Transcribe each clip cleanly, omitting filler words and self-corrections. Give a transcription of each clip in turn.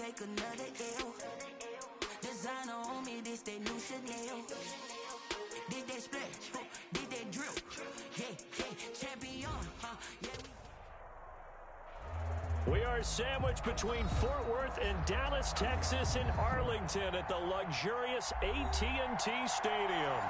take another L. Designer on me, this that new Chanel. Did they splash? Did they drill? Yeah, champion, yeah. We are sandwiched between Fort Worth and Dallas, Texas, and Arlington at the luxurious AT&T Stadium.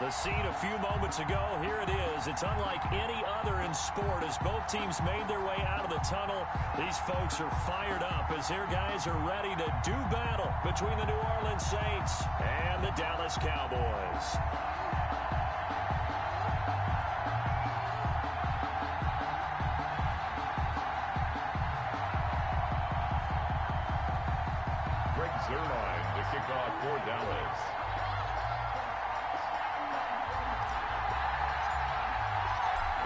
The scene a few moments ago, here it is. It's unlike any other in sport as both teams made their way out of the tunnel. These folks are fired up as their guys are ready to do battle between the New Orleans Saints and the Dallas Cowboys. Zerline to kick off for Dallas.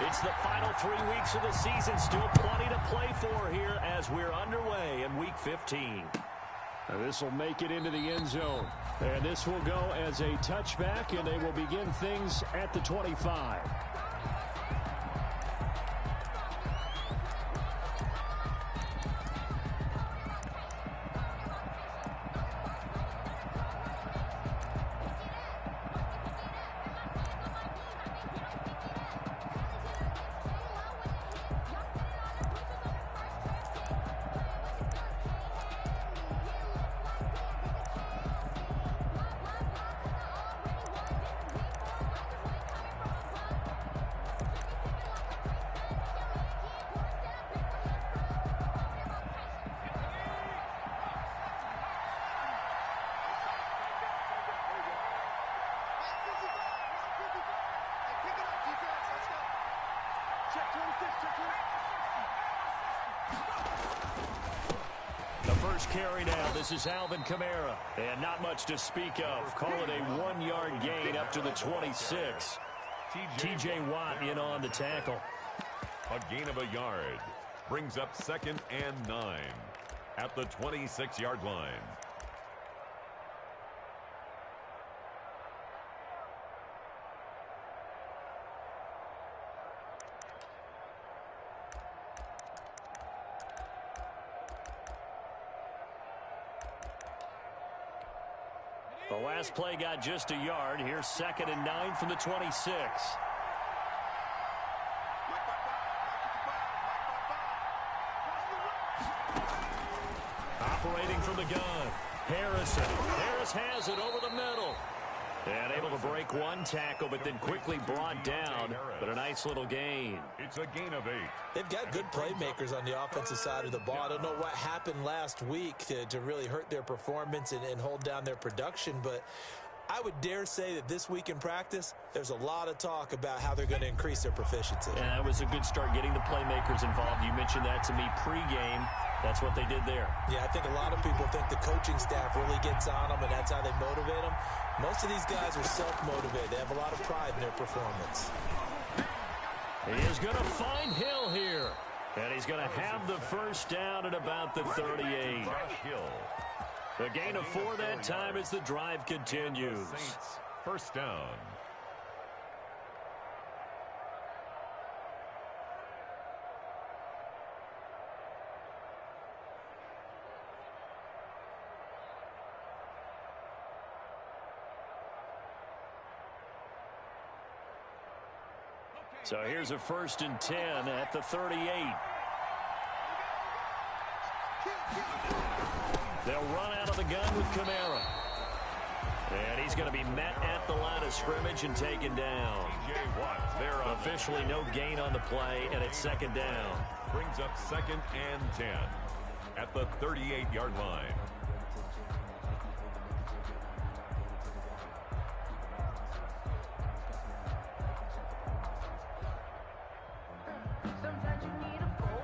It's the final 3 weeks of the season. Still plenty to play for here as we're underway in Week 15. This will make it into the end zone. And this will go as a touchback, and they will begin things at the 25. The first carry now. This is Alvin Kamara. And not much to speak of. Call it a 1-yard gain up to the 26. T.J. Watt in on the tackle. A gain of a yard. Brings up 2nd and 9 at the 26-yard line. The last play got just a yard. Here's 2nd and 9 from the 26. Operating from the gun. Harrison. Harris has it over the middle. And able to break one tackle, but then quickly brought down. But a nice little gain. It's a gain of 8. They've got good playmakers on the offensive side of the ball. I don't know what happened last week to really hurt their performance and hold down their production, but I would dare say that this week in practice, there's a lot of talk about how they're going to increase their proficiency. And that was a good start getting the playmakers involved. You mentioned that to me pregame. That's what they did there. Yeah, I think a lot of people think the coaching staff really gets on them, and that's how they motivate them. Most of these guys are self-motivated. They have a lot of pride in their performance. He is going to find Hill here. And he's going to have the first down at about the 38. The gain of 4 that time as the drive continues. First down. So here's a 1st and 10 at the 38. They'll run out of the gun with Kamara. And he's going to be met at the line of scrimmage and taken down. Officially no gain on the play, and it's 2nd down. Brings up 2nd and 10 at the 38-yard line.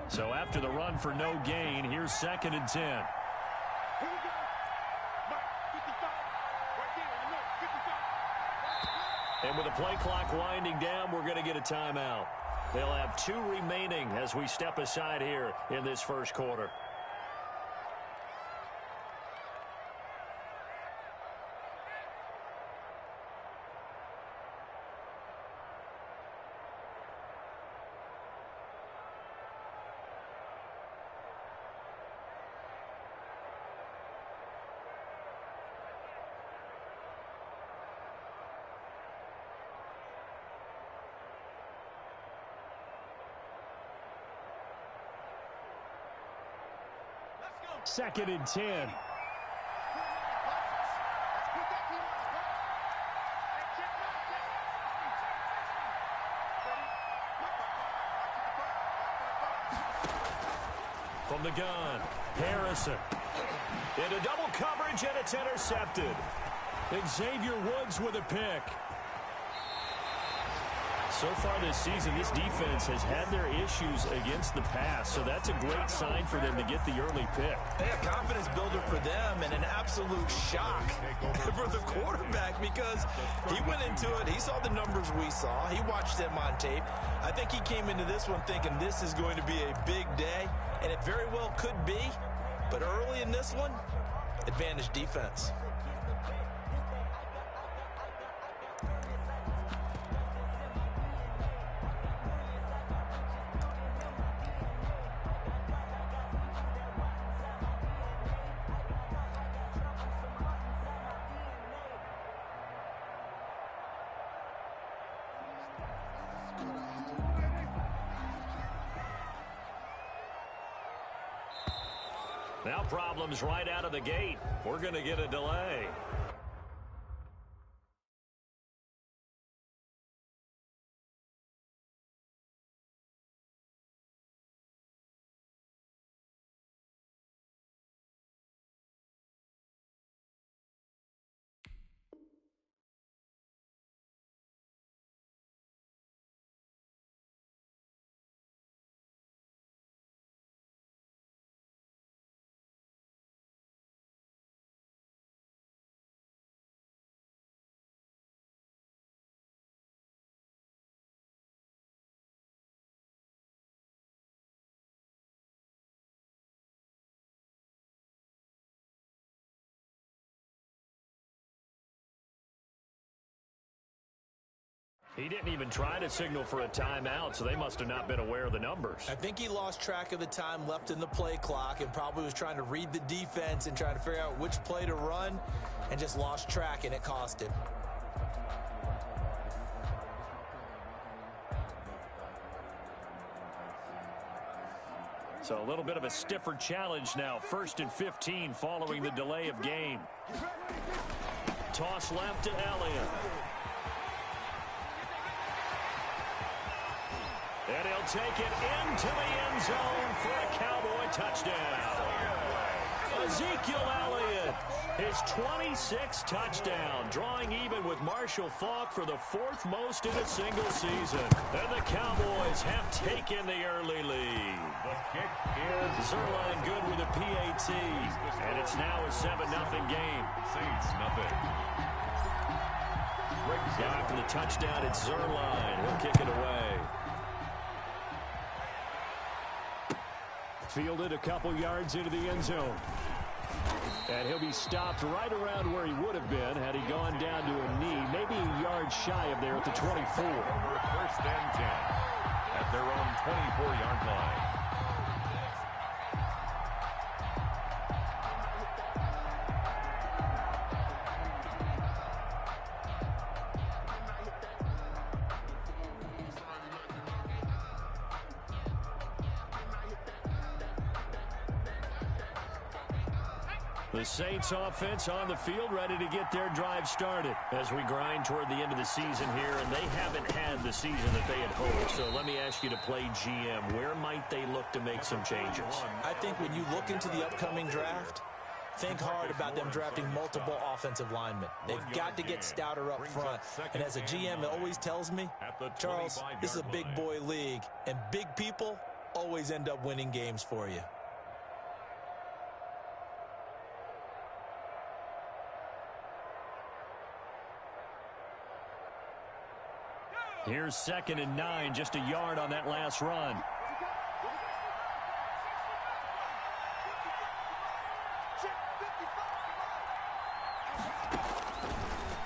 So after the run for no gain, here's 2nd and 10. And with the play clock winding down, we're going to get a timeout. They'll have 2 remaining as we step aside here in this first quarter. 2nd and 10. From the gun, Harrison. Into double coverage, and it's intercepted. Xavier Woods with a pick. So far this season, this defense has had their issues against the pass, so that's a great sign for them to get the early pick. A confidence builder for them and an absolute shock for the quarterback because he went into it. He saw the numbers we saw. He watched them on tape. I think he came into this one thinking this is going to be a big day, and it very well could be. But early in this one, advantage defense. Now problems right out of the gate. We're going to get a delay. He didn't even try to signal for a timeout, so they must have not been aware of the numbers. I think he lost track of the time left in the play clock and probably was trying to read the defense and trying to figure out which play to run and just lost track, and it cost him. So a little bit of a stiffer challenge now. 1st and 15 following the delay of game. Toss left to Elliott. And he'll take it into the end zone for a Cowboy touchdown. Ezekiel Elliott, his 26th touchdown, drawing even with Marshall Faulk for the 4th most in a single season. And the Cowboys have taken the early lead. The kick is Zerline good with a PAT, and it's now a 7-0 game. Saints nothing. After the touchdown, it's Zerline. He'll kick it away. Fielded a couple yards into the end zone. And he'll be stopped right around where he would have been had he gone down to a knee, maybe a yard shy of there at the 24. 1st and 10 at their own 24-yard line. The Saints offense on the field, ready to get their drive started as we grind toward the end of the season here, and they haven't had the season that they had hoped. So let me ask you to play GM. Where might they look to make some changes? I think when you look into the upcoming draft, think hard about them drafting multiple offensive linemen. They've got to get stouter up front. And as a GM, it always tells me, Charles, this is a big boy league, and big people always end up winning games for you. Here's 2nd and 9, just a yard on that last run.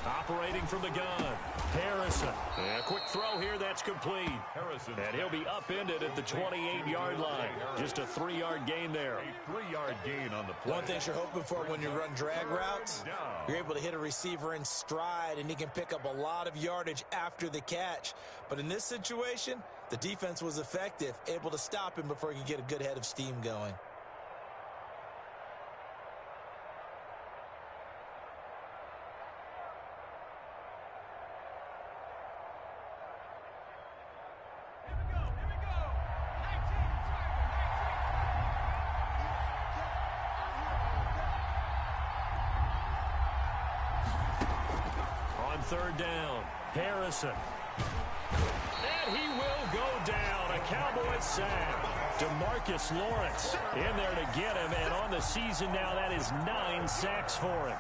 Operating from the gun, Harrison. And a quick throw here, that's complete. Harrison. And he'll be upended at the 28-yard line. Just a 3-yard gain there. A 3-yard gain on the play. One thing you're hoping for when you run drag routes, you're able to hit a receiver in stride, and he can pick up a lot of yardage after the catch. But in this situation, the defense was effective, able to stop him before he could get a good head of steam going. on third down. Harrison. And he will go down. A Cowboys sack. DeMarcus Lawrence in there to get him. And on the season now, that is 9 sacks for him.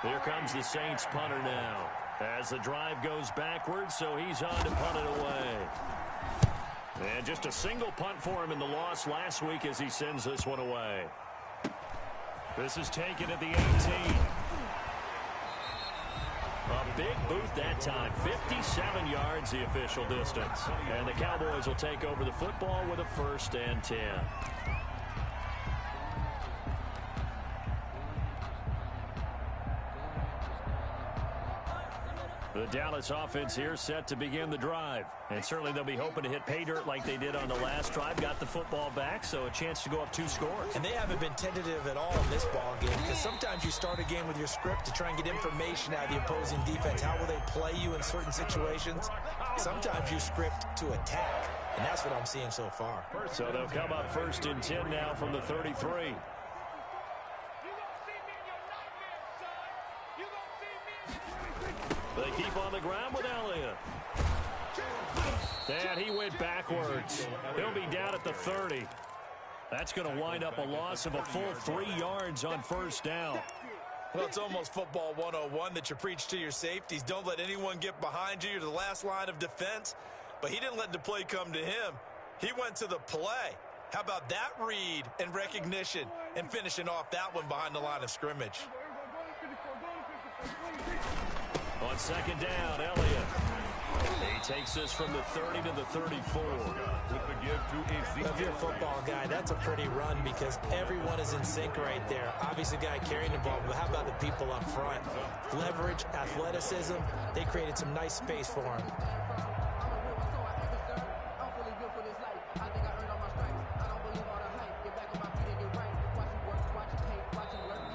Here comes the Saints punter now. As the drive goes backwards, so he's on to punt it away. And just a single punt for him in the loss last week as he sends this one away. This is taken at the 18. A big boot that time. 57 yards the official distance. And the Cowboys will take over the football with a 1st and 10. The Dallas offense here set to begin the drive. And certainly they'll be hoping to hit pay dirt like they did on the last drive. Got the football back, so a chance to go up 2 scores. And they haven't been tentative at all in this ball game, because sometimes you start a game with your script to try and get information out of the opposing defense. How will they play you in certain situations? Sometimes you script to attack, and that's what I'm seeing so far. So they'll come up 1st and 10 now from the 33. They keep on the ground with Elliott. And he went backwards. He'll be down at the 30. That's going to wind up a loss of a full 3 yards on 1st down. Well, it's almost football 101 that you preach to your safeties. Don't let anyone get behind you. You're the last line of defense. But he didn't let the play come to him. He went to the play. How about that read and recognition and finishing off that one behind the line of scrimmage? On 2nd down, Elliott. He takes this from the 30 to the 34. If you're a football guy, that's a pretty run because everyone is in sync right there. Obviously, the guy carrying the ball, but how about the people up front? Leverage, athleticism, they created some nice space for him.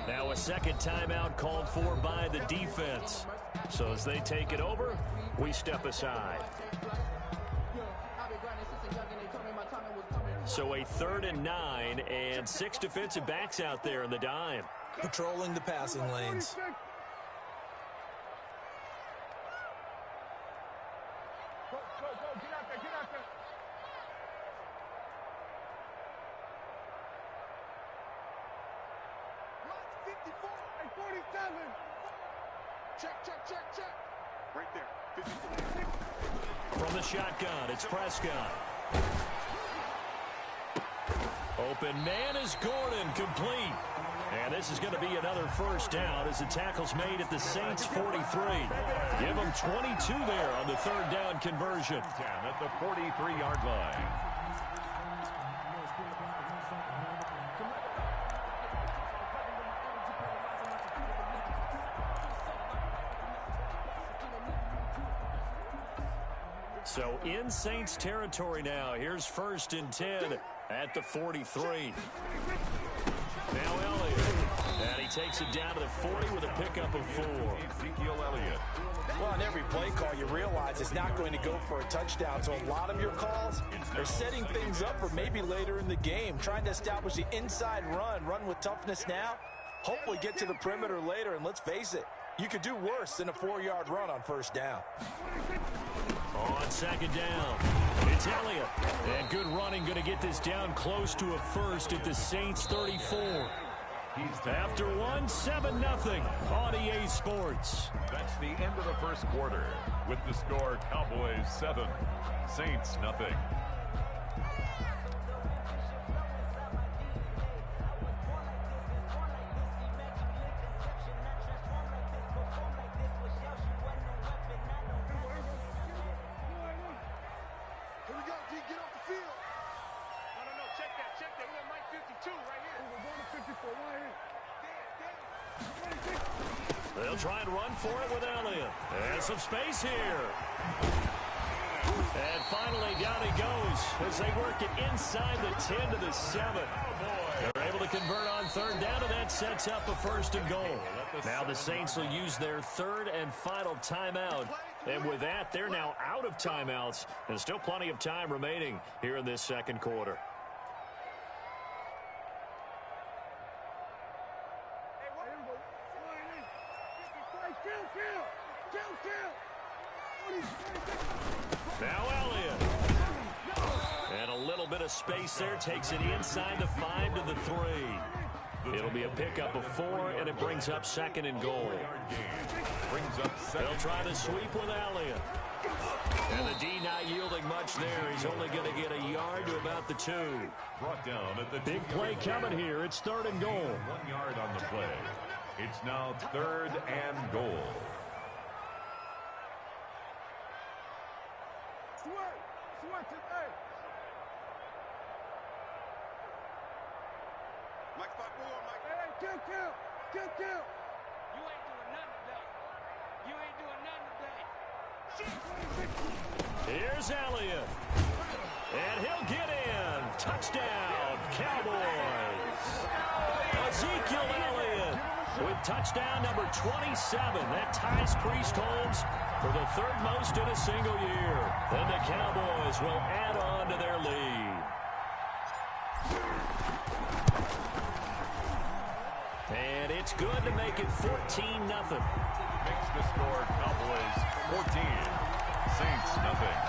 Now a 2nd timeout called for by the defense. So as they take it over, we step aside. So a 3rd and 9 and 6 defensive backs out there in the dime. Patrolling the passing lanes. Check. Right there. From the shotgun, it's Prescott. Open man is Gordon, complete. And this is going to be another 1st down as the tackle's made at the Saints 43. Give them 22 there on the 3rd down conversion. At the 43-yard line. So in Saints territory now. Here's 1st and 10 at the 43. Now Elliott. And he takes it down to the 40 with a pickup of 4. Ezekiel Elliott. Well, on every play call, you realize it's not going to go for a touchdown. So a lot of your calls are setting things up for maybe later in the game, trying to establish the inside run with toughness now, hopefully get to the perimeter later. And let's face it, you could do worse than a 4-yard run on 1st down. On 2nd down, it's Elliott. And good running, going to get this down close to a 1st at the Saints 34. After 7-0 on EA Sports. That's the end of the 1st quarter with the score Cowboys 7, Saints nothing. They'll try and run for it with Elliott. And some space here. And finally, down he goes as they work it inside the 10 to the 7. They're able to convert on 3rd down, and that sets up a 1st and goal. Now the Saints will use their 3rd and final timeout. And with that, they're now out of timeouts. And still plenty of time remaining here in this 2nd quarter. Now Elliott. And a little bit of space there. Takes it inside the 5 to the 3. It'll be a pickup of 4, and it brings up 2nd and goal. They'll try to sweep with Elliott. And the D not yielding much there. He's only going to get a yard to about the 2. Brought down at the big play coming here. It's 3rd and goal. 1 yard on the play. It's now 3rd and goal. Kill. You ain't doing nothing today. You ain't doing nothing today. Here's Elliott. And he'll get in. Touchdown, Cowboys. Ezekiel Elliott with touchdown number 27. That ties Priest Holmes for the 3rd most in a single year. Then the Cowboys will add on to their lead. And it's good to make it 14-0. Makes the score Cowboys 14, Saints nothing.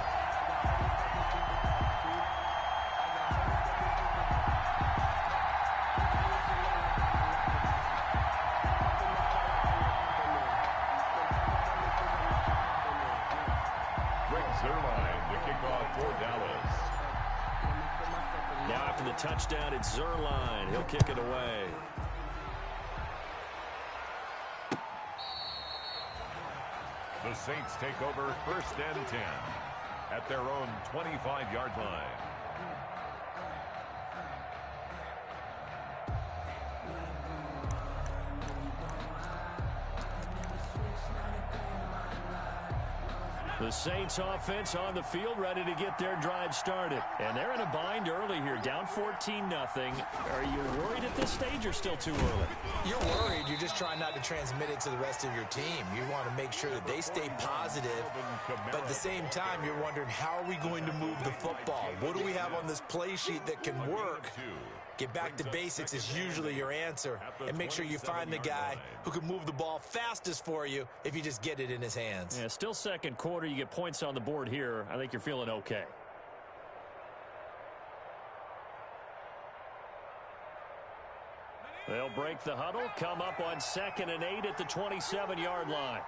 Zerline to kick off for Dallas. Now after the touchdown, it's Zerline. He'll kick it away. The Saints take over 1st and 10 at their own 25-yard line. The Saints offense on the field ready to get their drive started. And they're in a bind early here, down 14-0. Are you worried at this stage or still too early? You're worried. You're just trying not to transmit it to the rest of your team. You want to make sure that they stay positive, but at the same time, you're wondering, how are we going to move the football? What do we have on this play sheet that can work? Get back to basics is usually your answer, and make sure you find the guy who can move the ball fastest for you if you just get it in his hands. Yeah, still 2nd quarter. You get points on the board here. I think you're feeling okay. They'll break the huddle, come up on 2nd and 8 at the 27-yard line.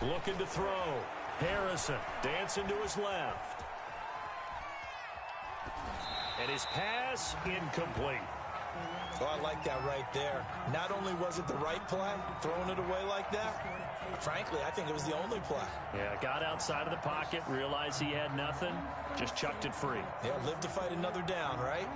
Looking to throw. Harrison dancing to his left. And his pass incomplete. Oh, I like that right there. Not only was it the right play, throwing it away like that, frankly, I think it was the only play. Yeah, got outside of the pocket, realized he had nothing, just chucked it free. Yeah, live to fight another down, right?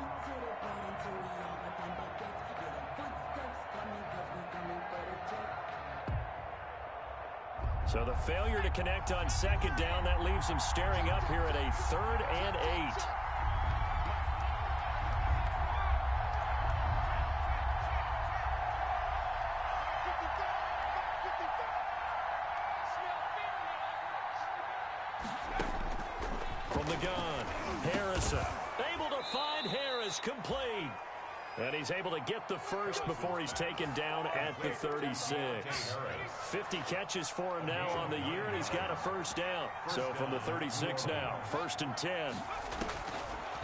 So the failure to connect on 2nd down, that leaves him staring up here at a 3rd and 8. From the gun, Harrison. Able to find Harris, complete. And he's able to get the first before he's taken down at the 36. 50 catches for him now on the year, and he's got a 1st down. So from the 36 now, 1st and 10.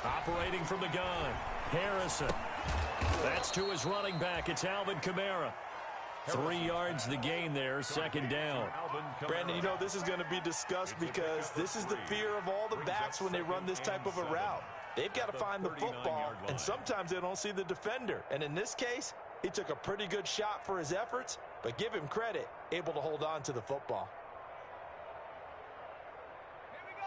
Operating from the gun, Harrison. That's to his running back. It's Alvin Kamara. 3 yards the gain there, 2nd down. Brandon, you know this is going to be discussed because this is the fear of all the backs when they run this type of a route. They've got to find the football, and sometimes they don't see the defender. And in this case, he took a pretty good shot for his efforts, but give him credit, able to hold on to the football.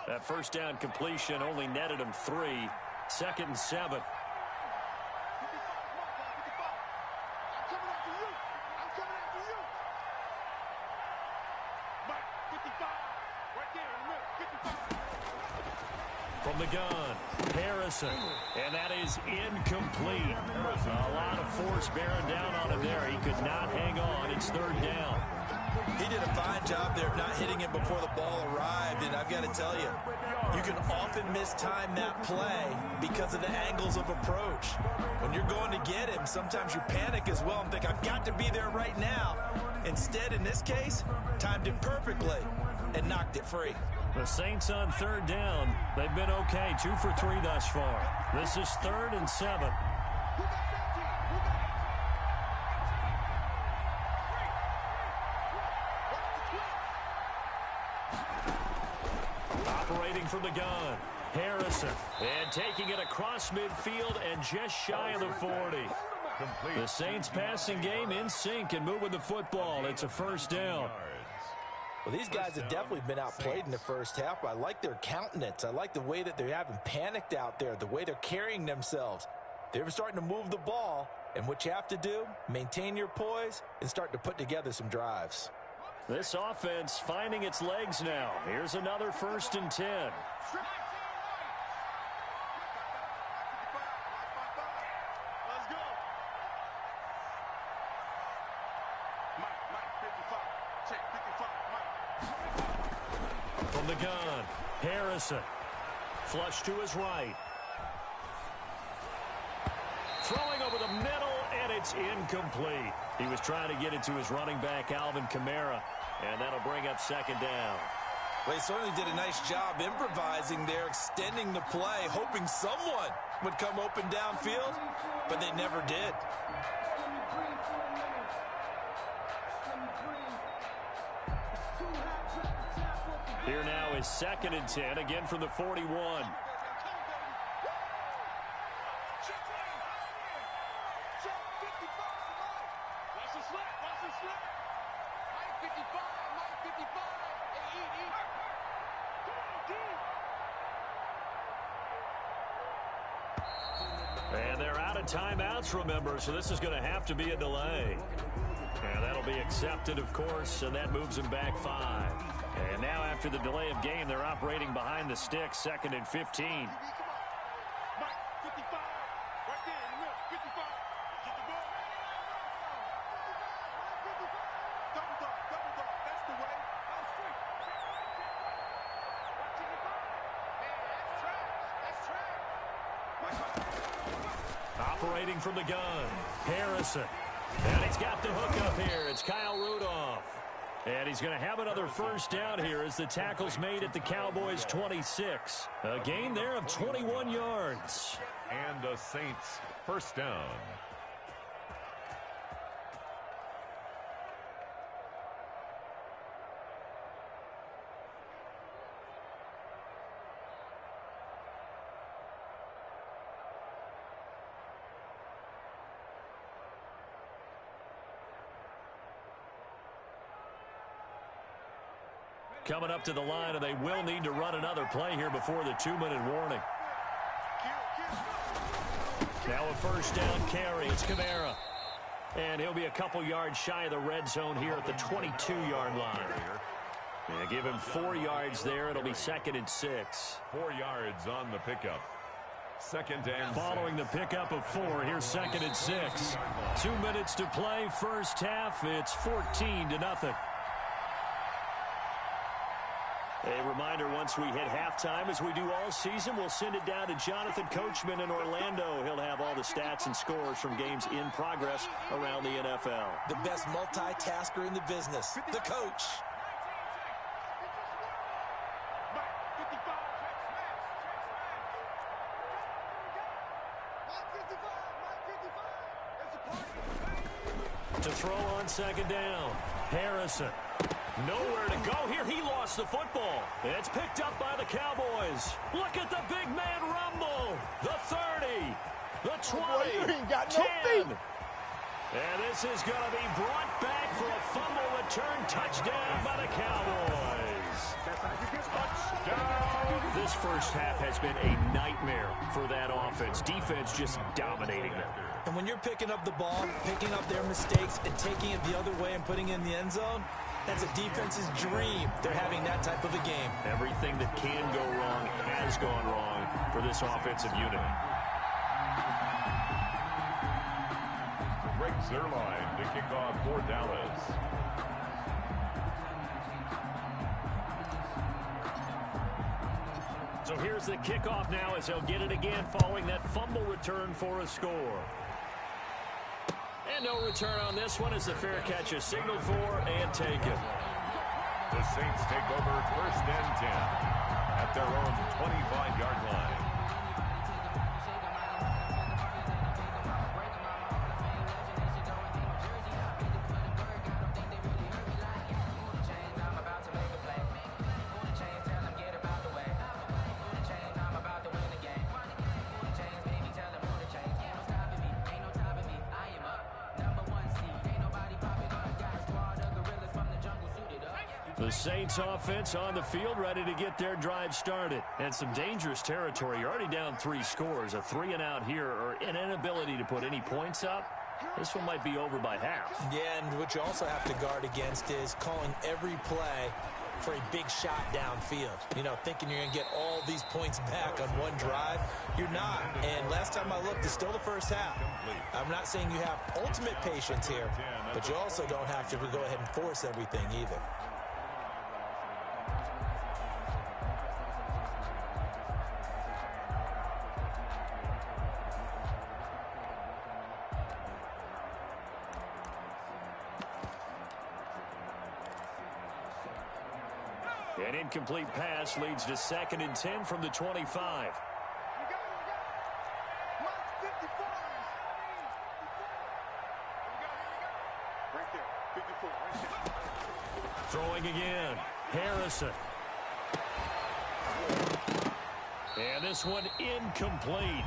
That 1st down completion only netted him 3. 2nd and 7. From the gun, Harrison, and that is incomplete. A lot of force bearing down on him there. He could not hang on. It's 3rd down. He did a fine job there of not hitting it before the ball arrived, and I've got to tell you, you can often mistime that play because of the angles of approach. When you're going to get him, sometimes you panic as well and think, I've got to be there right now. Instead, in this case, timed it perfectly and knocked it free. The Saints on third down. They've been okay, 2 for 3 thus far. This is 3rd and 7. Operating from the gun, Harrison. And taking it across midfield and just shy of the 40. Complete. The Saints passing game in sync and moving the football. It's a first down. Well, these guys have definitely been outplayed in the first half. I like their countenance. I like the way that they haven't panicked out there, the way they're carrying themselves. They're starting to move the ball, and what you have to do, maintain your poise and start to put together some drives. This offense finding its legs now. Here's another 1st and 10. From the gun, Harrison. Flush to his right. Throwing over the middle, and it's incomplete. He was trying to get it to his running back, Alvin Kamara, and that'll bring up 2nd down. Well, he certainly did a nice job improvising there, extending the play, hoping someone would come open downfield, but they never did. Here now is 2nd and 10, again from the 41. And they're out of timeouts, remember, so this is going to have to be a delay. And that'll be accepted, of course, and that moves them back 5. And now after the delay of game, they're operating behind the sticks, 2nd and 15. Operating from the gun, Harrison. And he's got the hook up here. It's Kyle Rudolph. And he's going to have another 1st down here as the tackle's made at the Cowboys' 26. A gain there of 21 yards. And the Saints 1st down. Coming up to the line, and they will need to run another play here before the 2-minute warning. Now a 1st down carry. It's Kamara. And he'll be a couple yards shy of the red zone here at the 22-yard line. Yeah, give him 4 yards there. It'll be 2nd and 6. 4 yards on the pickup. 2nd and 6. Following the pickup of 4, here's 2nd and 6. 2 minutes to play, first half. It's 14-0. A reminder, once we hit halftime, as we do all season, we'll send it down to Jonathan Coachman in Orlando. He'll have all the stats and scores from games in progress around the NFL. The best multitasker in the business, the coach. To throw on 2nd down, Harrison. Nowhere to go here. He lost the football. It's picked up by the Cowboys. Look at the big man rumble. The 30, the 20, 10. And this is going to be brought back for a fumble return touchdown by the Cowboys. Touchdown. This first half has been a nightmare for that offense. Defense just dominating them. And when you're picking up the ball, picking up their mistakes, and taking it the other way and putting it in the end zone, that's a defense's dream. They're having that type of a game. Everything that can go wrong has gone wrong for this offensive unit. Greg Zerline to kick off for Dallas. So here's the kickoff now as they'll get it again following that fumble return for a score. And no return on this one as the fair catch is signaled for and taken. The Saints take over 1st and 10 at their own 25-yard line. The Saints offense on the field ready to get their drive started. And some dangerous territory. You're already down 3 scores. A 3-and-out here or an inability to put any points up. This one might be over by half. Yeah, and what you also have to guard against is calling every play for a big shot downfield. You know, thinking you're going to get all these points back on one drive. You're not. And last time I looked, it's still the first half. I'm not saying you have ultimate patience here, but you also don't have to go ahead and force everything either. An incomplete pass leads to 2nd and 10 from the 25. Throwing again. Harrison. And this one incomplete.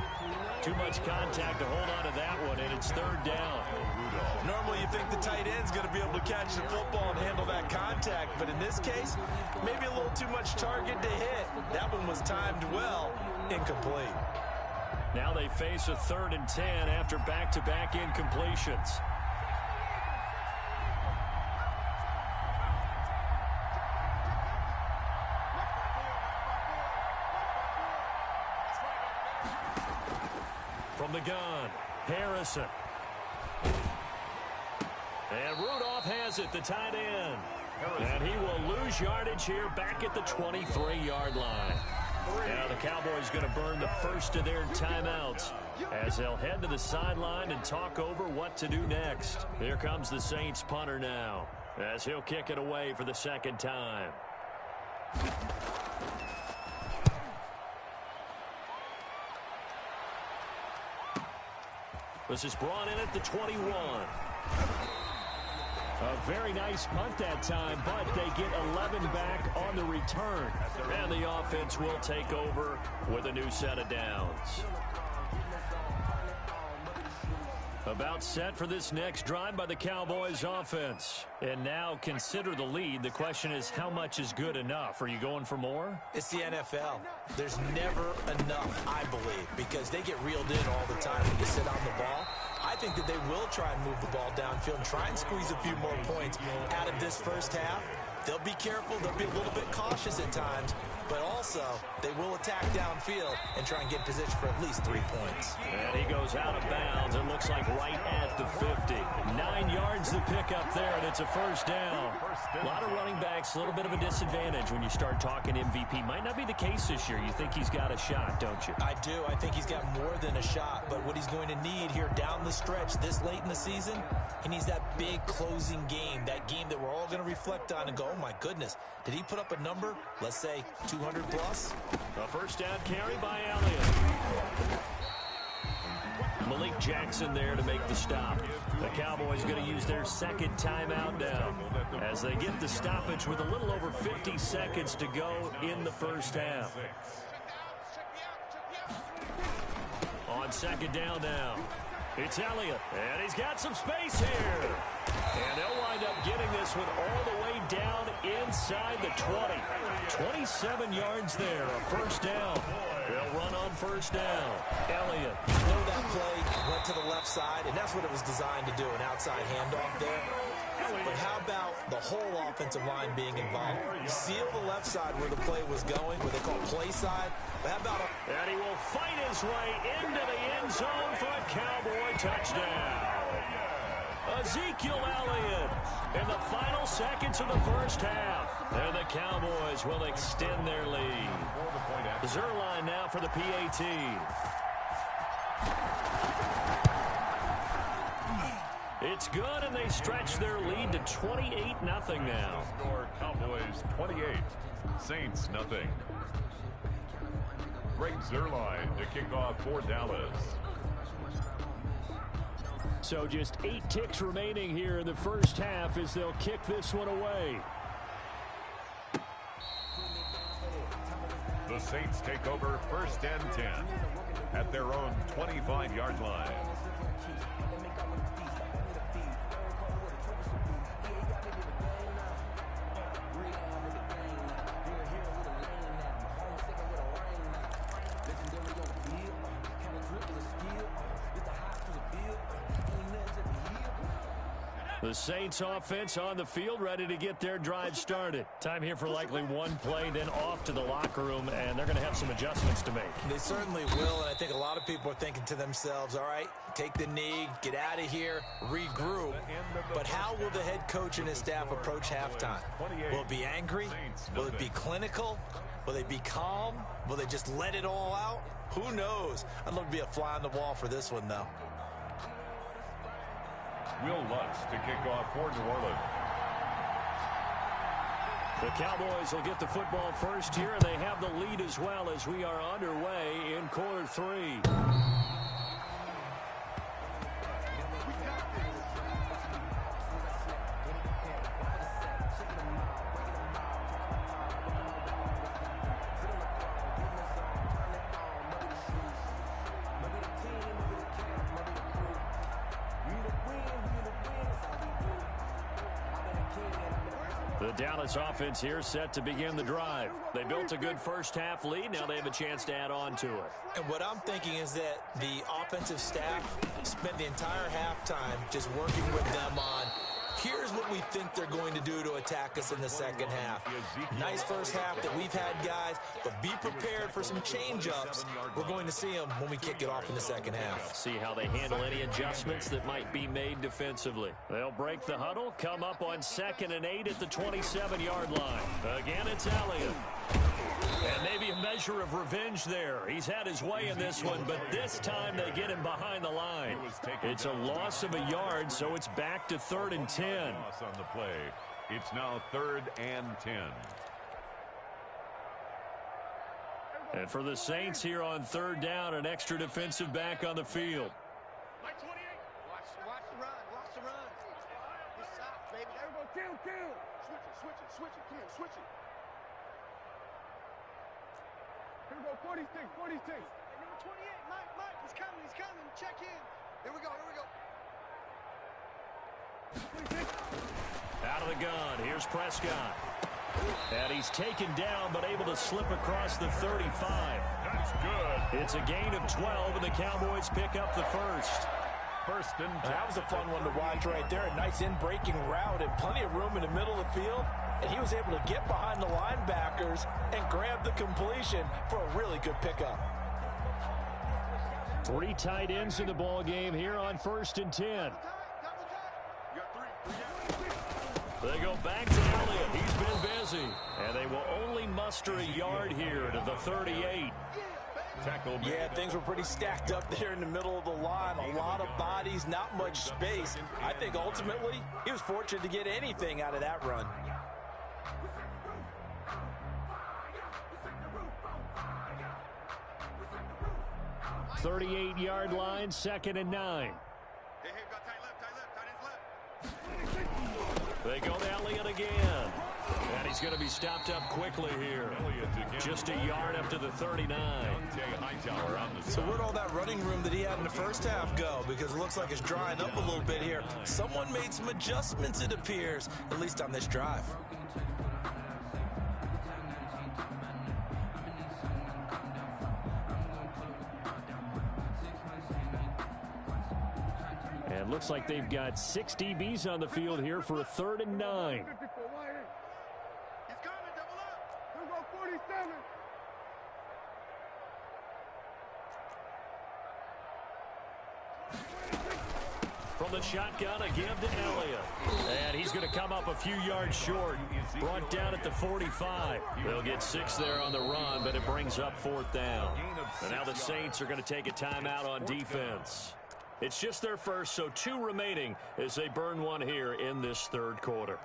Too much contact to hold on to that one, and it's 3rd down. Normally you think the tight end's going to be able to catch the football and handle that contact, but in this case, maybe a little too much target to hit. That one was timed well. Incomplete. Now they face a 3rd and 10 after back-to-back incompletions. From the gun, Harrison. And Rudolph has it, the tight end. And he will lose yardage here back at the 23-yard line. Now the Cowboys going to burn the first of their timeouts as they'll head to the sideline and talk over what to do next. Here comes the Saints punter now as he'll kick it away for the 2nd time. This is brought in at the 21. A very nice punt that time, but they get 11 back on the return. And the offense will take over with a new set of downs. About set for this next drive by the Cowboys offense. And now consider the lead. The question is, how much is good enough? Are you going for more? It's the NFL. There's never enough, I believe, because they get reeled in all the time when you sit on the ball. I think that they will try and move the ball downfield and try and squeeze a few more points out of this first half. They'll be careful. They'll be a little bit cautious at times, but also they will attack downfield and try and get in position for at least 3 points. And he goes out of bounds. It looks like right at the 50. 9 yards to pick up there, and it's a 1st down. A lot of running backs, a little bit of a disadvantage when you start talking MVP. Might not be the case this year. You think he's got a shot, don't you? I do. I think he's got more than a shot, but what he's going to need here down the stretch this late in the season, he needs that big closing game, that game that we're all going to reflect on and go, oh my goodness, did he put up a number, let's say 200 plus? A 1st down carry by Elliott. Malik Jackson there to make the stop. The Cowboys going to use their 2nd timeout now as they get the stoppage with a little over 50 seconds to go in the first half. On 2nd down now, it's Elliott, and he's got some space here. And they'll wind up getting this one all the way down inside the 20. 27 yards there, a 1st down. They'll run on 1st down. Elliott. You know that play went to the left side, and that's what it was designed to do, an outside handoff there. But how about the whole offensive line being involved? Seal the left side where the play was going, what they call play side. But how about and he will fight his way into the end zone for a Cowboy touchdown. Ezekiel Elliott in the final seconds of the first half. And the Cowboys will extend their lead. Zerline now for the PAT. It's good, and they stretch their lead to 28-0 now. Score Cowboys 28, Saints nothing. Greg Zerline to kick off for Dallas. So just 8 ticks remaining here in the first half as they'll kick this one away. The Saints take over 1st and 10 at their own 25-yard line. The Saints offense on the field, ready to get their drive started. Time here for likely one play, then off to the locker room, and they're going to have some adjustments to make. They certainly will, and I think a lot of people are thinking to themselves, all right, take the knee, get out of here, regroup. But how will the head coach and his staff approach halftime? Will it be angry? Will it be clinical? Will they be calm? Will they just let it all out? Who knows? I'd love to be a fly on the wall for this one, though. Will Lutz to kick off for New Orleans. The Cowboys will get the football first here, and they have the lead as well as we are underway in quarter 3. The Dallas offense here set to begin the drive. They built a good first half lead. Now they have a chance to add on to it. And what I'm thinking is that the offensive staff spent the entire halftime just working with them on, here's what we think they're going to do to attack us in the second half. Nice first half that we've had, guys, but be prepared for some change-ups. We're going to see them when we kick it off in the second half. See how they handle any adjustments that might be made defensively. They'll break the huddle, come up on 2nd and 8 at the 27-yard line. Again, it's Elliott. And maybe a measure of revenge there. He's had his way in this one, but this time they get him behind the line. It's a loss of a yard, so it's back to 3rd and 10. Loss on the play. It's now 3rd and 10. And for the Saints here on 3rd down, an extra defensive back on the field. Watch the run. Watch the run. Good stop, baby. There we go. Kill. Switch it. Clear. Switch it. Here we go. 46. Hey, number 28. Mike. He's coming. Check in. Here we go. Out of the gun. Here's Prescott. And he's taken down, but able to slip across the 35. That's good. It's a gain of 12, and the Cowboys pick up the first. 1st and 10. That was a fun one to watch right there. A nice in-breaking route and plenty of room in the middle of the field. And he was able to get behind the linebackers and grab the completion for a really good pickup. 3 tight ends in the ball game here on 1st and 10. They go back to Elliott. He's been busy. And they will only muster a yard here to the 38. Yeah, things were pretty stacked up there in the middle of the line. A lot of bodies, not much space. I think ultimately he was fortunate to get anything out of that run. The 38-yard line, 2nd and 9. They go to Elliott again. And he's going to be stopped up quickly here. Just a yard up to the 39. So where'd all that running room that he had in the first half go? Because it looks like it's drying up a little bit here. Someone made some adjustments, it appears, at least on this drive. And looks like they've got 6 DBs on the field here for a 3rd and 9. He's coming. Double up. Here we go. 47. From from the shotgun, a give to Elliott. And he's going to come up a few yards short. Brought down at the 45. They'll get 6 there on the run, but it brings up 4th down. And now the Saints are going to take a timeout on defense. It's just their first, so 2 remaining as they burn one here in this 3rd quarter.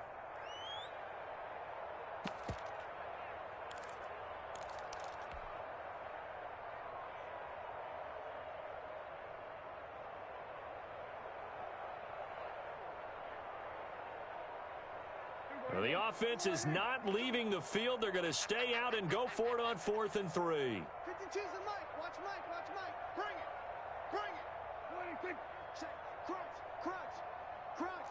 Well, the offense is not leaving the field. They're going to stay out and go for it on 4th and 3. 52's the Mike. Watch Mike. Watch Mike. Bring it. Bring it. Check. Crunch. Crunch. Crunch.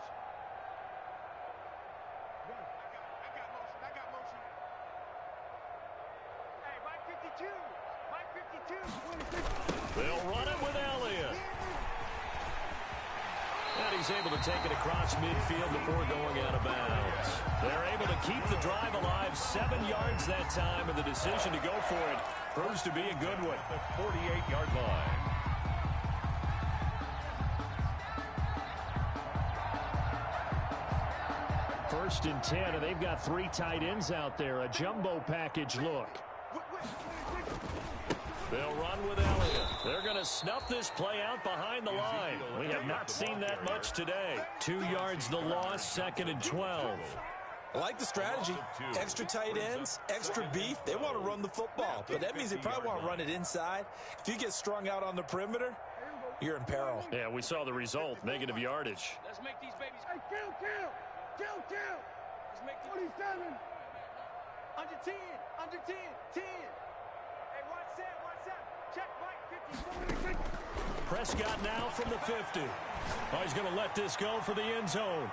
I got motion. Hey, Mike 52. Mike 52. They'll run it with Elliott. And he's able to take it across midfield before going out of bounds. They're able to keep the drive alive, 7 yards that time, and the decision to go for it proves to be a good one. The 48-yard line. First and 10, and they've got 3 tight ends out there. A jumbo package look. They'll run with Elliott. They're going to snuff this play out behind the line. We have not seen that much today. 2 yards the loss, 2nd and 12. I like the strategy. Extra tight ends, extra beef. They want to run the football, but that means they probably want to run it inside. If you get strung out on the perimeter, you're in peril. Yeah, we saw the result, negative yardage. Let's make these babies. Hey, kill. Let's make 47. Under 10. Under 10. 10. Hey, watch that. Check Mike 50. Prescott now from the 50. Oh, he's going to let this go for the end zone.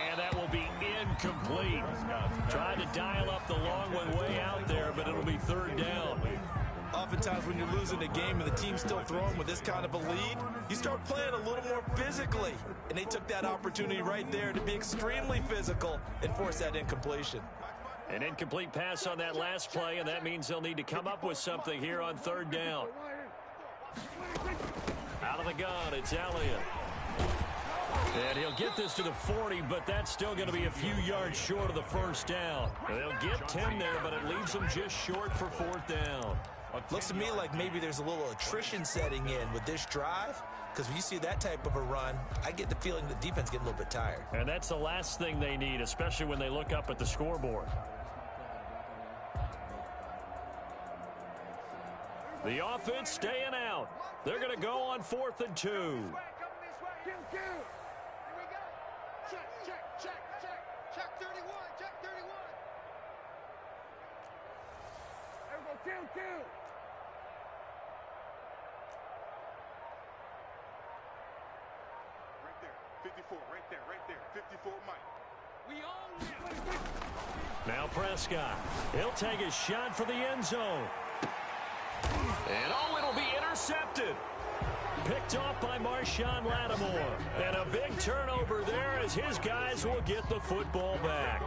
And that will be incomplete. Tried to dial up the long one way out there, but it'll be 3rd down. Oftentimes when you're losing a game and the team's still throwing with this kind of a lead, you start playing a little more physically. And they took that opportunity right there to be extremely physical and force that incompletion. An incomplete pass on that last play, and that means they'll need to come up with something here on 3rd down. Out of the gun, it's Elliott. And he'll get this to the 40, but that's still going to be a few yards short of the 1st down. They'll get 10 there, but it leaves them just short for 4th down. Looks to me like maybe there's a little attrition setting in with this drive, because when you see that type of a run, I get the feeling the defense getting a little bit tired. And that's the last thing they need, especially when they look up at the scoreboard. The offense staying out. They're going to go on 4th and 2. Here we go. Check 31. Check 31. There we go. Kill. Right there. 54. Right there. 54 Mike. We own it. Now Prescott. He'll take a shot for the end zone. And it'll be intercepted. Picked off by Marshawn Lattimore. And a big turnover there as his guys will get the football back.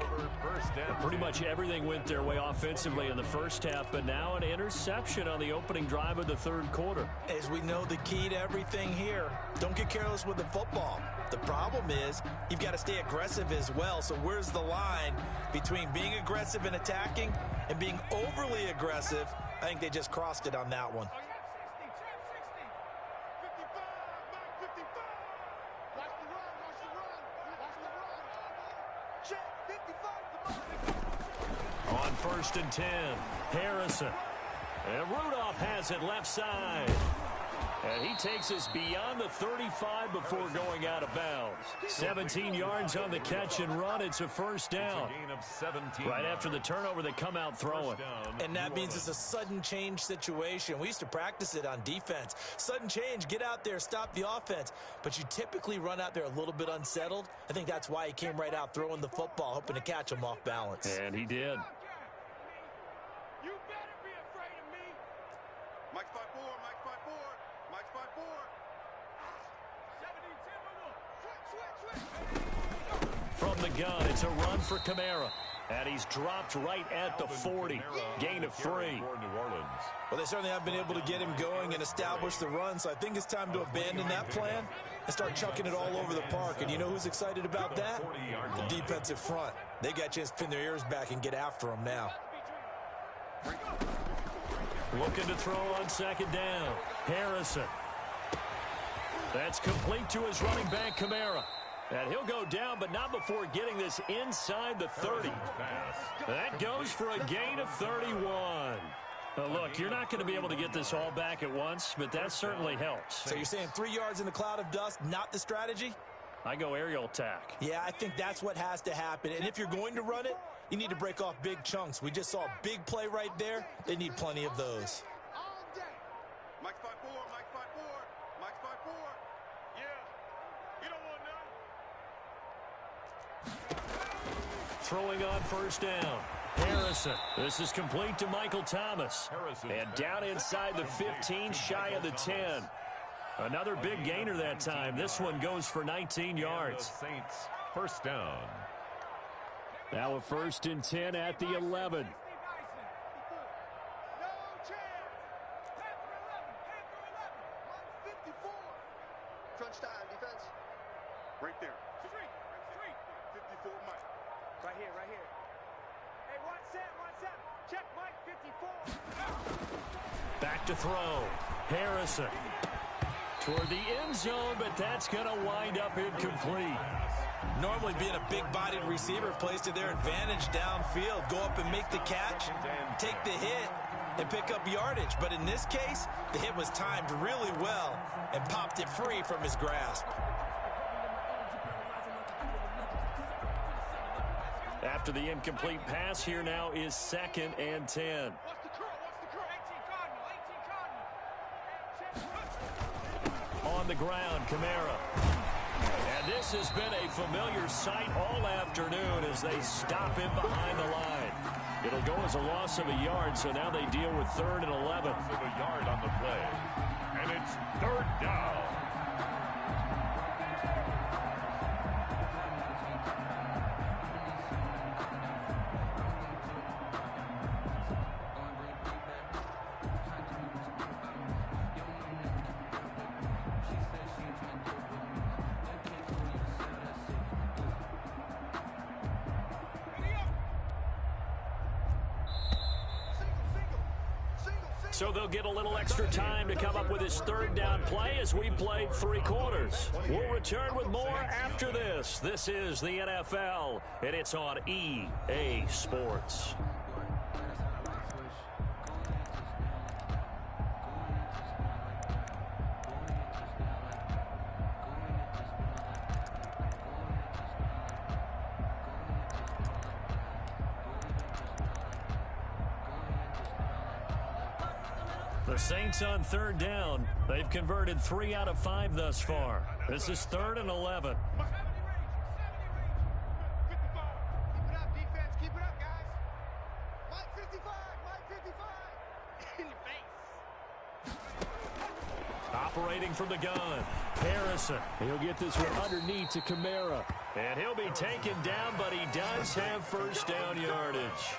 Pretty much everything went their way offensively in the first half, but now an interception on the opening drive of the 3rd quarter. As we know, the key to everything here, don't get careless with the football. The problem is you've got to stay aggressive as well. So where's the line between being aggressive and attacking and being overly aggressive? I think they just crossed it on that one. On 1st and 10, Harrison. And Rudolph has it left side. And he takes us beyond the 35 before going out of bounds. 17 yards on the catch and run. It's a 1st down. Right after the turnover, they come out throwing. And that means it's a sudden change situation. We used to practice it on defense. Sudden change, get out there, stop the offense. But you typically run out there a little bit unsettled. I think that's why he came right out throwing the football, hoping to catch him off balance. And he did. You better be afraid of me. Mike's 5'4", Mike's 5'4", Mike's 5'4". 17-10. Switch. From the gun, it's a run for Kamara. And he's dropped right at the 40. Gain of 3. Well, they certainly haven't been able to get him going and establish the run, so I think it's time to abandon that plan and start chucking it all over the park. And you know who's excited about that? The defensive front. They got a chance to pin their ears back and get after them now. Looking to throw on second down. Harrison. That's complete to his running back, Kamara. And he'll go down, but not before getting this inside the 30. That goes for a gain of 31. Look, you're not going to be able to get this all back at once, but that certainly helps. So you're saying 3 yards in the cloud of dust, not the strategy? I go aerial attack. Yeah, I think that's what has to happen. And if you're going to run it, you need to break off big chunks. We just saw a big play right there. They need plenty of those. Mike's 5-4, Mike's 5-4, Mike's 5-4. Yeah, you don't want none. Throwing on first down. Harrison. This is complete to Michael Thomas. And down inside the 15, shy of the 10. Another big gainer that time. This one goes for 19 yards. Saints, first down. Now a 1st and 10 at the 11. Crunch time, defense. Right there. 54, Mike. Right here, right here. Hey, one set. Check Mike, 54. Back to throw. Harrison. Toward the end zone, but that's going to wind up incomplete. Normally being a big-bodied receiver plays to their advantage downfield. Go up and make the catch, take the hit, and pick up yardage. But in this case, the hit was timed really well and popped it free from his grasp. After the incomplete pass, here now is 2nd and 10. What's the curl? 18 Cardinal. On the ground, Kamara. And this has been a familiar sight all afternoon as they stop him behind the line. It'll go as a loss of a yard, so now they deal with 3rd and 11. Of a yard on the play. And it's 3rd down. So they'll get a little extra time to come up with his 3rd down play as we played 3 quarters. We'll return with more after this. This is the NFL, and it's on EA Sports. The Saints on 3rd down. They've converted 3 out of 5 thus far. This is 3rd and 11. Keep it up, defense. Keep it up, guys. Mike 55. Mike 55. In your face. Operating from the gun. Harrison. He'll get this one underneath to Kamara. And he'll be taken down, but he does have 1st down yardage.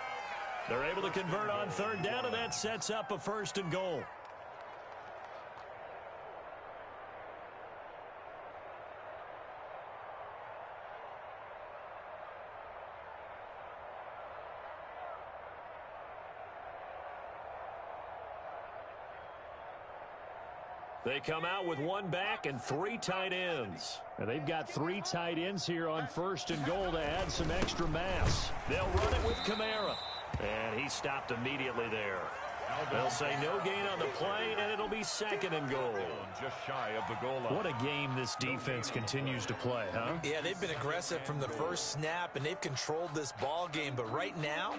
They're able to convert on 3rd down, and that sets up a 1st and goal. They come out with 1 back and 3 tight ends. And they've got 3 tight ends here on 1st and goal to add some extra mass. They'll run it with Kamara. And he stopped immediately there. They'll say no gain on the play, and it'll be 2nd and goal. Just shy of the goal line. What a game this defense continues to play, huh? Yeah, they've been aggressive from the first snap, and they've controlled this ball game. But right now,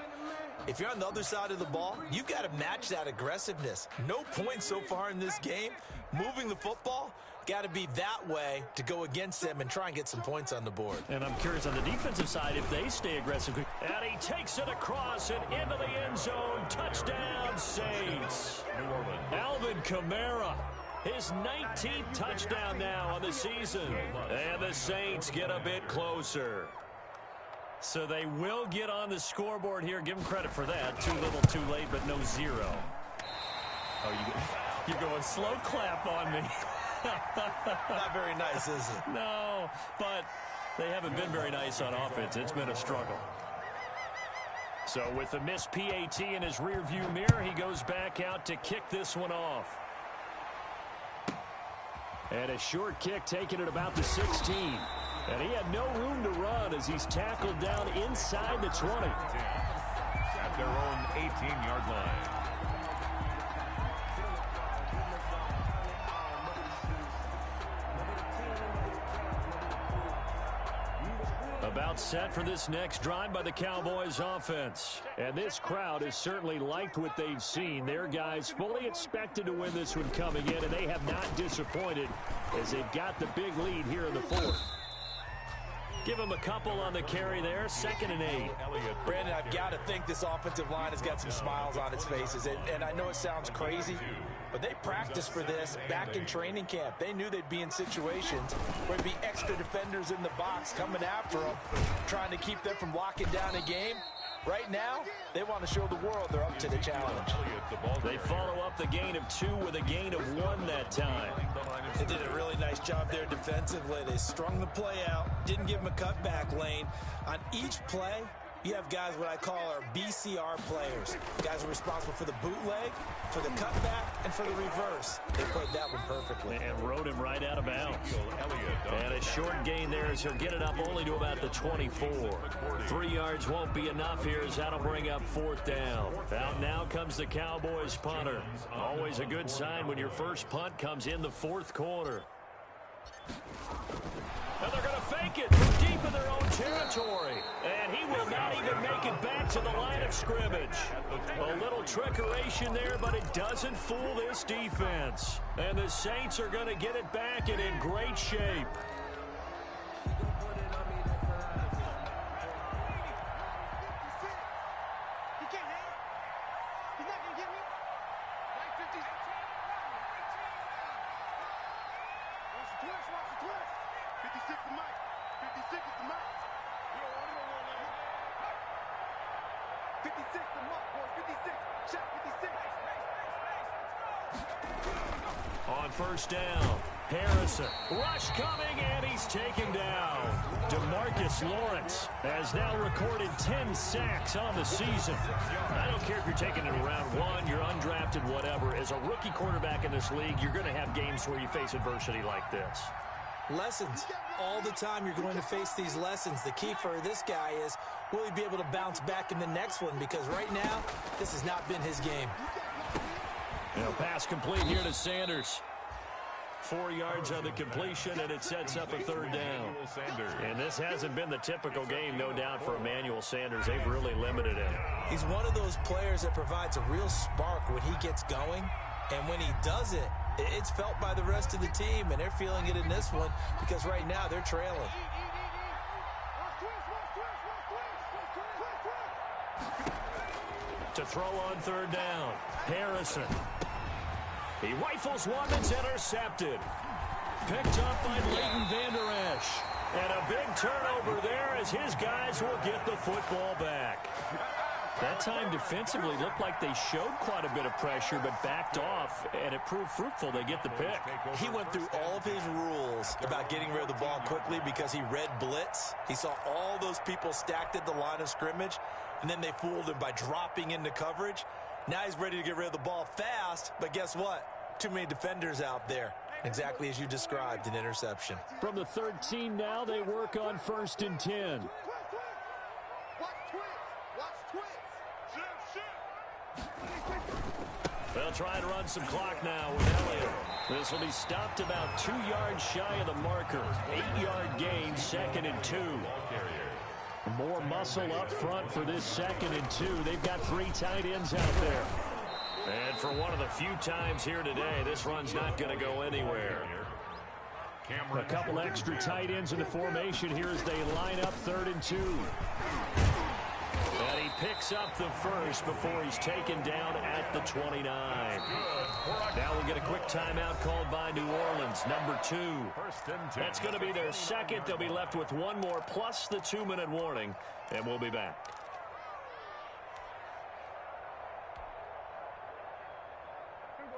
if you're on the other side of the ball, you've got to match that aggressiveness. No points so far in this game. Moving the football, got to be that way to go against them and try and get some points on the board. And I'm curious on the defensive side if they stay aggressive. And he takes it across and into the end zone. Touchdown, Saints. Alvin Kamara, his 19th touchdown now on the season. And the Saints get a bit closer. So they will get on the scoreboard here. Give them credit for that. Too little, too late, but no 0. Oh, you're going slow clap on me. Not very nice, is it? No, but they haven't been very nice on offense. It's been a struggle. So with the missed PAT in his rearview mirror, he goes back out to kick this one off. And a short kick taken at about the 16. And he had no room to run as he's tackled down inside the 20. At their own 18-yard line. About set for this next drive by the Cowboys offense. And this crowd has certainly liked what they've seen. Their guys fully expected to win this one coming in, and they have not disappointed as they've got the big lead here in the fourth. Give him a couple on the carry there, 2nd and 8. Brandon, I've got to think this offensive line has got some smiles on its faces. And I know it sounds crazy, but they practiced for this back in training camp. They knew they'd be in situations where there'd be extra defenders in the box coming after them, trying to keep them from locking down a game. Right now, they want to show the world they're up to the challenge. They follow up the gain of 2 with a gain of 1 that time. They did a really nice job there defensively. They strung the play out, didn't give them a cutback lane. On each play, you have guys what I call our BCR players. Guys are responsible for the bootleg, for the cutback, and for the reverse. They played that one perfectly. And rode him right out of bounds. And a short gain there as he'll get it up only to about the 24. 3 yards won't be enough here as that'll bring up 4th down. Out now comes the Cowboys punter. Always a good sign when your first punt comes in the 4th quarter. And they're going to fake it from deep in their own territory. And he will not even make it back to the line of scrimmage. A little trickeration there, but it doesn't fool this defense. And the Saints are going to get it back and in great shape. On first down, Harrison. Rush coming, and he's taken down. DeMarcus Lawrence has now recorded 10 sacks on the season. I don't care if you're taking it in round 1, you're undrafted, whatever. As a rookie quarterback in this league, you're going to have games where you face adversity like this. Lessons. All the time you're going to face these lessons. The key for this guy is, will he be able to bounce back in the next one? Because right now, this has not been his game. And a pass complete here to Sanders. 4 yards on the completion, and it sets up a 3rd down. And this hasn't been the typical game, no doubt, for Emmanuel Sanders. They've really limited him. He's one of those players that provides a real spark when he gets going. And when he doesn't, it's felt by the rest of the team, and they're feeling it in this one because right now they're trailing. To throw on 3rd down, Harrison. He rifles one that's intercepted. Picked up by Leighton Vander Esch. And a big turnover there as his guys will get the football back. That time defensively looked like they showed quite a bit of pressure but backed off, and it proved fruitful. They get the pick. He went through all of his rules about getting rid of the ball quickly because he read blitz. He saw all those people stacked at the line of scrimmage, and then they fooled him by dropping into coverage. Now he's ready to get rid of the ball fast, but guess what? Too many defenders out there. Exactly as you described, an interception. From the 13 now, they work on 1st and 10. They'll try and run some clock now with Elliott. This will be stopped about 2 yards shy of the marker. 8-yard gain, 2nd and 2. More muscle up front for this 2nd and 2. They've got 3 tight ends out there. And for one of the few times here today, this run's not going to go anywhere. A couple extra tight ends in the formation here as they line up 3rd and 2. And he picks up the first before he's taken down at the 29. Now we'll get a quick timeout called by New Orleans, number 2. That's going to be their second. They'll be left with one more plus the 2-minute warning, and we'll be back.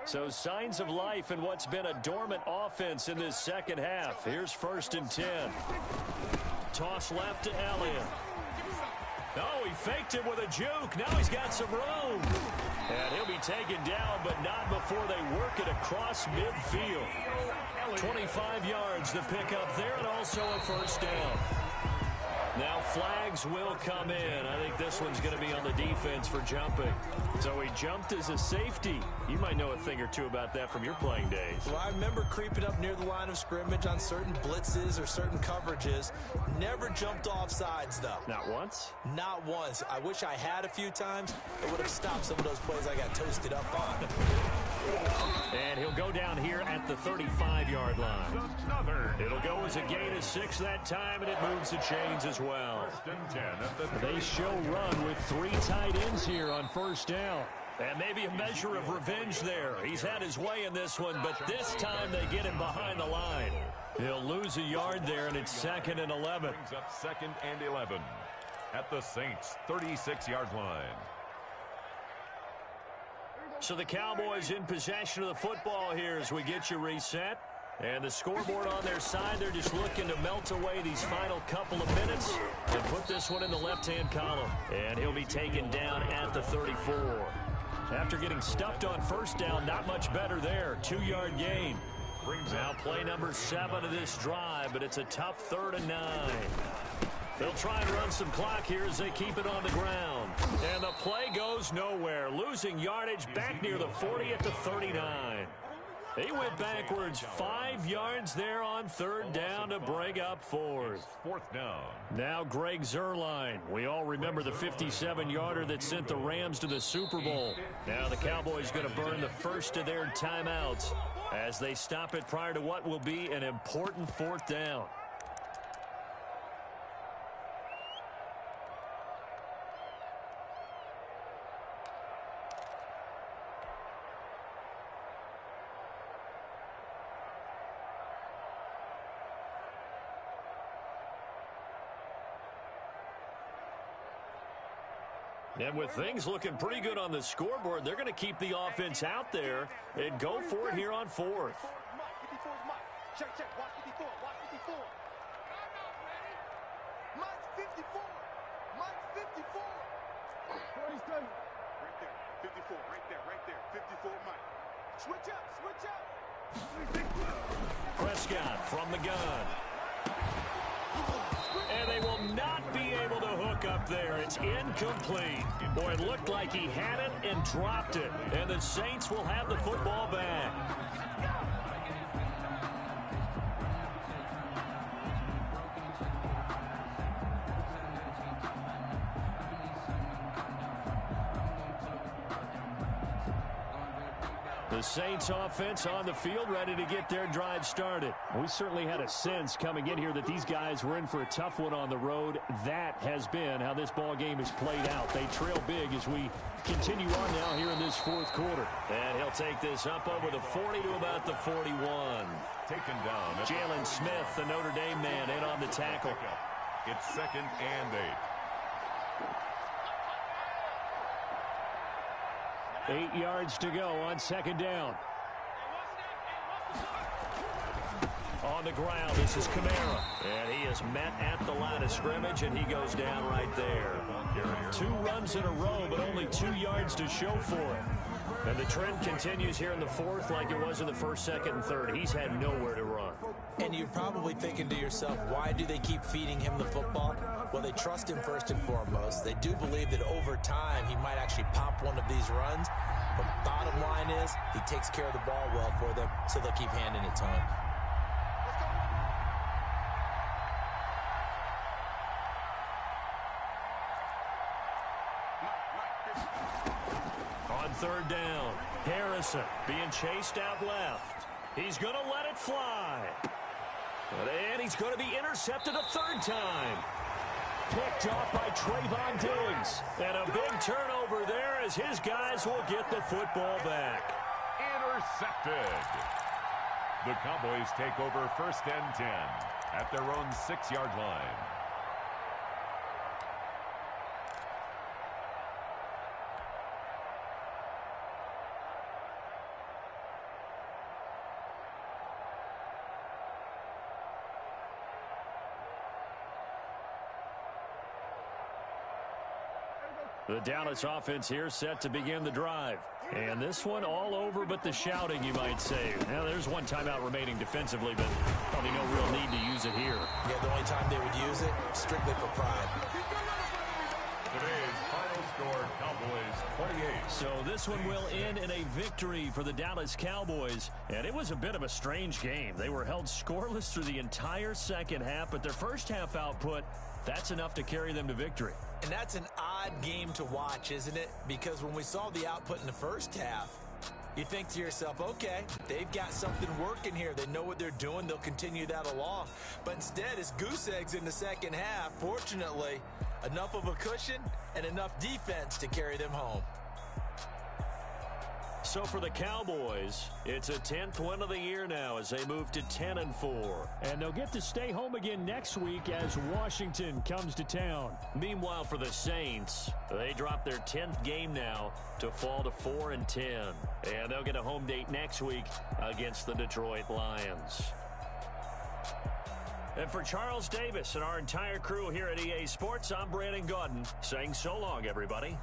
So signs of life in what's been a dormant offense in this second half. Here's 1st and 10. Toss left to Elliott. Oh, he faked it with a juke. Now he's got some room. And he'll be taken down, but not before they work it across midfield. 25 yards to pick up there, and also a 1st down. Now flags will come in. I think this one's going to be on the defense for jumping. So he jumped as a safety. You might know a thing or two about that from your playing days. Well, I remember creeping up near the line of scrimmage on certain blitzes or certain coverages. Never jumped off sides, though. Not once? Not once. I wish I had a few times. It would have stopped some of those plays I got toasted up on. And he'll go down here at the 35-yard line. It'll go as a gain of 6 that time, and it moves the chains as well. They show run with 3 tight ends here on 1st down. And maybe a measure of revenge there. He's had his way in this one, but this time they get him behind the line. He'll lose a yard there, and it's 2nd and 11. Brings up 2nd and 11 at the Saints' 36-yard line. So the Cowboys in possession of the football here as we get you reset. And the scoreboard on their side, they're just looking to melt away these final couple of minutes and put this one in the left-hand column. And he'll be taken down at the 34. After getting stuffed on 1st down, not much better there. 2-yard gain. Now play number 7 of this drive, but it's a tough 3rd and 9. They'll try and run some clock here as they keep it on the ground. And the play goes nowhere. Losing yardage back near the 40 at the 39. He went backwards 5 yards there on 3rd down to bring up 4th. 4th down. Now Greg Zuerlein. We all remember the 57-yarder that sent the Rams to the Super Bowl. Now the Cowboys going to burn the first of their timeouts as they stop it prior to what will be an important 4th down. And with things looking pretty good on the scoreboard, they're going to keep the offense out there and go for it here on 4th. Check, check. Watch 54. Watch 54. Mike's 54. Mike's 54. 47. Right there. 54. Right there. Right there. 54 Mike. Switch up. Switch up. Prescott from the gun. And they will not be able to hook up there. It's incomplete. Boy, it looked like he had it and dropped it. And the Saints will have the football back. The Saints offense on the field, ready to get their drive started. We certainly had a sense coming in here that these guys were in for a tough one on the road. That has been how this ball game has played out. They trail big as we continue on now here in this 4th quarter. And he'll take this up over the 40 to about the 41. Taken down. Jalen Smith, the Notre Dame man, in on the tackle. It's 2nd and 8. 8 yards to go on 2nd down. On the ground, this is Kamara. And he is met at the line of scrimmage, and he goes down right there. 2 runs in a row, but only 2 yards to show for it. And the trend continues here in the 4th like it was in the 1st, 2nd, and 3rd. He's had nowhere to run. And you're probably thinking to yourself, why do they keep feeding him the football? Well, they trust him first and foremost. They do believe that over time he might actually pop one of these runs. But bottom line is he takes care of the ball well for them, so they'll keep handing it to him. On 3rd down, Harrison being chased out left. He's going to let it fly. And he's going to be intercepted a 3rd time. Picked off by Trayvon Diggs. And a big turnover there as his guys will get the football back. Intercepted. The Cowboys take over 1st and 10 at their own 6-yard line. The Dallas offense here set to begin the drive. And this one all over but the shouting, you might say. Now, there's one timeout remaining defensively, but probably no real need to use it here. Yeah, the only time they would use it, strictly for pride. Today's final score, Cowboys 28. So this one will end in a victory for the Dallas Cowboys. And it was a bit of a strange game. They were held scoreless through the entire second half, but their first half output, that's enough to carry them to victory. And that's an odd game to watch, isn't it? Because when we saw the output in the first half, you think to yourself, okay, they've got something working here. They know what they're doing. They'll continue that along. But instead, it's goose eggs in the second half. Fortunately, enough of a cushion and enough defense to carry them home. So for the Cowboys, it's a 10th win of the year now as they move to 10-4. And they'll get to stay home again next week as Washington comes to town. Meanwhile, for the Saints, they drop their 10th game now to fall to 4-10. And they'll get a home date next week against the Detroit Lions. And for Charles Davis and our entire crew here at EA Sports, I'm Brandon Gaudin saying so long, everybody.